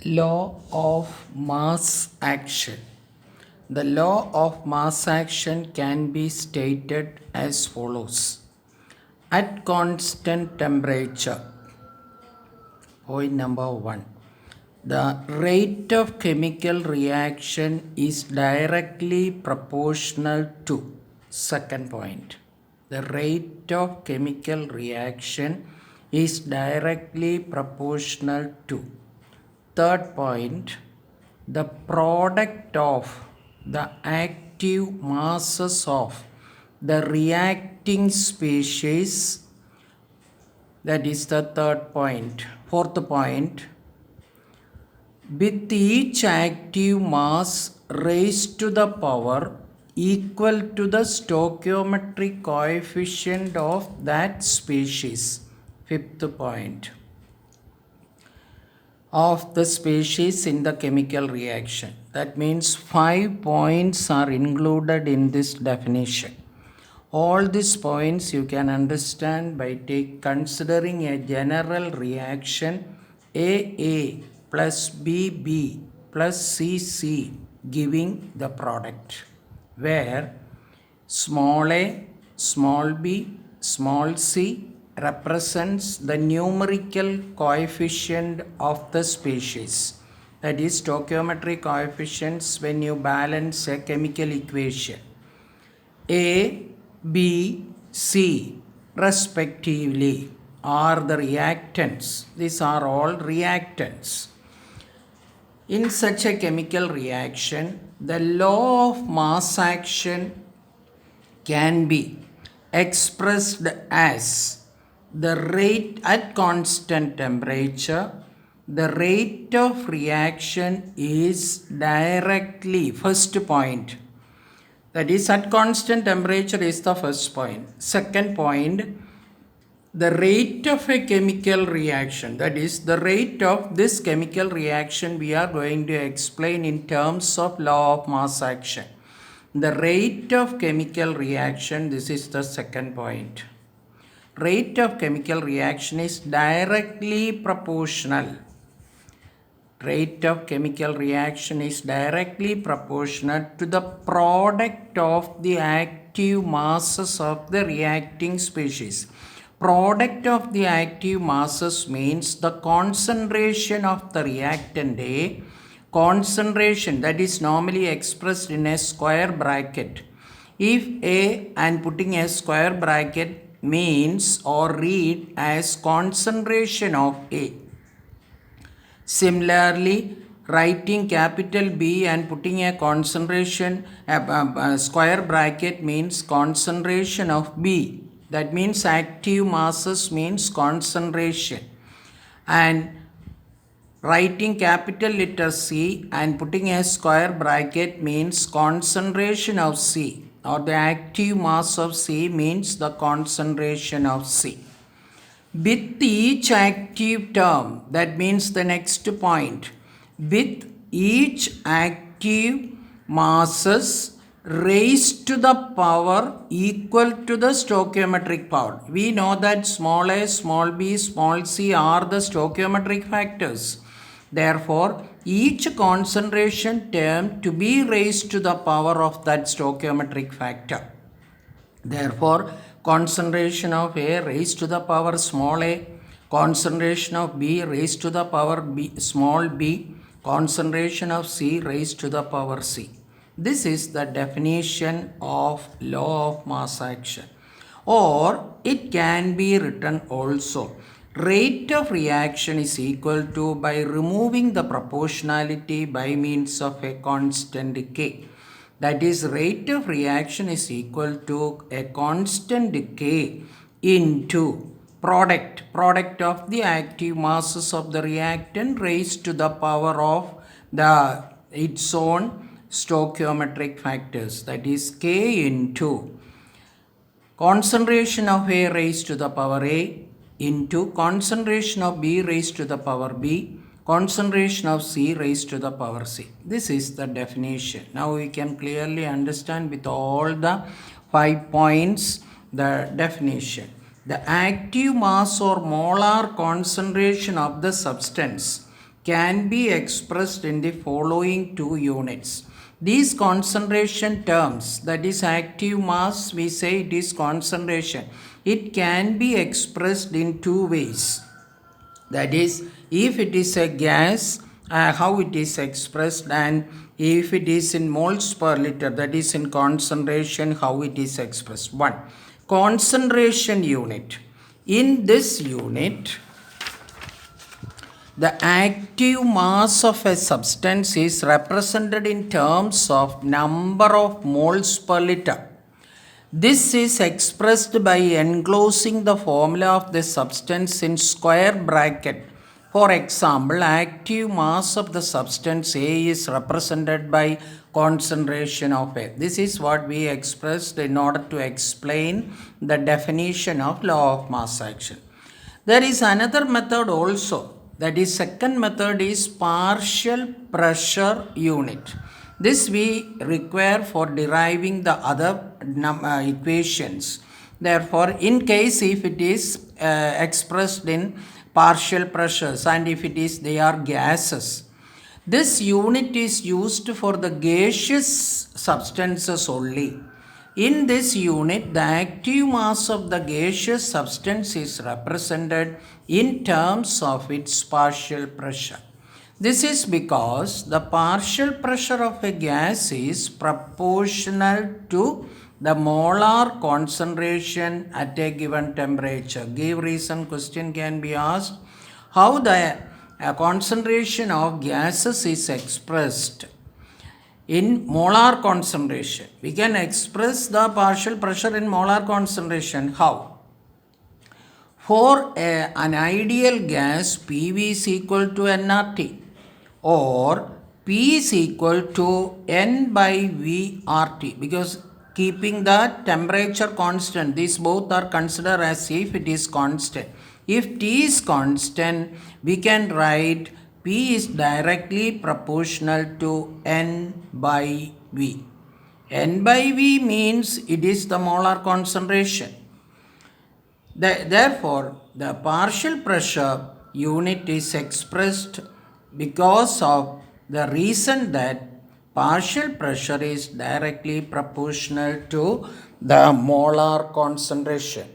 Law of mass action. The law of mass action can be stated as follows. At constant temperature, point number 1, the rate of chemical reaction is directly proportional to. Second point, the rate of chemical reaction is directly proportional to. Third point, the product of the active masses of the reacting species, that is the third point. Fourth point, with each active mass raised to the power equal to the stoichiometric coefficient of that species. Fifth point, of the species in the chemical reaction. That means 5 points are included in this definition. All these points you can understand by considering a general reaction AA plus BB plus CC giving the product, where small a, small b, small c represents the numerical coefficient of the species, that is stoichiometric coefficients when you balance a chemical equation. A, B, C respectively are the reactants. These are all reactants. In such a chemical reaction, the law of mass action can be expressed as the rate at constant temperature. The rate of reaction is directly, first point, that is at constant temperature is the first point. Second point, the rate of a chemical reaction, that is the rate of this chemical reaction we are going to explain in terms of law of mass action. The rate of chemical reaction, this is the second point. Rate of chemical reaction is directly proportional. Rate of chemical reaction is directly proportional to the product of the active masses of the reacting species. Product of the active masses means the concentration of the reactant A, concentration that is normally expressed in a square bracket. If A and putting a square bracket means or read as concentration of A. Similarly, writing capital B and putting a concentration, square bracket means concentration of B. That means active masses means concentration. And writing capital letter C and putting a square bracket means concentration of C, or the active mass of C means the concentration of C. With each active term, that means the next point, with each active masses raised to the power equal to the stoichiometric power. We know that small a, small b, small c are the stoichiometric factors. Therefore, each concentration term to be raised to the power of that stoichiometric factor. Therefore, concentration of A raised to the power small a, concentration of B raised to the power B, small b, concentration of C raised to the power C. This is the definition of law of mass action. Or it can be written also, rate of reaction is equal to by removing the proportionality by means of a constant K. That is, rate of reaction is equal to a constant K into product of the active masses of the reactant raised to the power of its own stoichiometric factors, that is K into concentration of A raised to the power A into concentration of B raised to the power B, concentration of C raised to the power C. This is the definition. Now we can clearly understand with all the 5 points the definition. The active mass or molar concentration of the substance can be expressed in the following two units. These concentration terms, that is active mass, we say it is concentration. It can be expressed in two ways. That is, if it is a gas, how it is expressed, and if it is in moles per liter, that is in concentration, how it is expressed. 1. Concentration unit. In this unit, the active mass of a substance is represented in terms of number of moles per liter. This is expressed by enclosing the formula of the substance in square bracket. For example, active mass of the substance A is represented by concentration of A. This is what we expressed in order to explain the definition of law of mass action. There is another method also. That is, second method is partial pressure unit. This we require for deriving the other equations. Therefore, in case if it is expressed in partial pressures and if it is they are gases, this unit is used for the gaseous substances only. In this unit, the active mass of the gaseous substance is represented in terms of its partial pressure. This is because the partial pressure of a gas is proportional to the molar concentration at a given temperature. Give reason question can be asked. How the concentration of gases is expressed in molar concentration. We can express the partial pressure in molar concentration. How? For an ideal gas, PV is equal to nRT, or P is equal to N by V RT, because keeping the temperature constant, these both are considered as if it is constant. If T is constant, we can write P is directly proportional to N by V. N by V means it is the molar concentration. Therefore, the partial pressure unit is expressed because of the reason that partial pressure is directly proportional to the molar concentration.